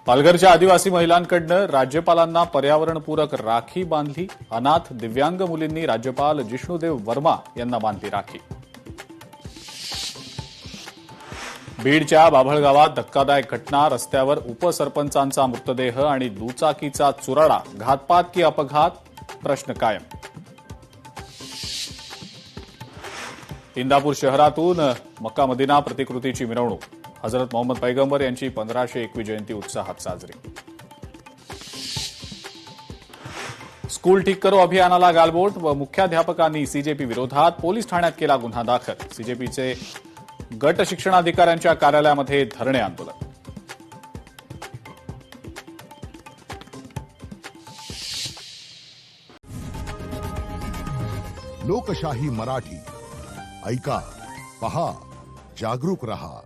पालघरच्या आदिवासी महिलांकडनं राज्यपालांना पर्यावरणपूरक राखी बांधली. अनाथ दिव्यांग मुलींनी राज्यपाल जिष्णुदेव वर्मा यांना बांधली राखी. बीडच्या बाभळगावात धक्कादायक घटना. रस्त्यावर उपसरपंचांचा मृतदेह आणि दुचाकीचा चुराडा. घातपात की अपघात? प्रश्न कायम. इंदापूर शहरातून मक्का मदिना प्रतिकृतीची मिरवणूक. हजरत मोहम्मद पैगंबर यांची 1501वी जयंती उत्साहात साजरी. स्कूल ठीक करो अभियानाला गालबोट व मुख्याध्यापकांनी सीजेपी विरोधात पोलीस ठाण्यात केला गुन्हा दाखल. सीजेपीचे गट शिक्षणाधिकाऱ्यांच्या कार्यालयामध्ये धरणे आंदोलन. लोकशाही मराठी ऐका, पहा, जागरूक रहा.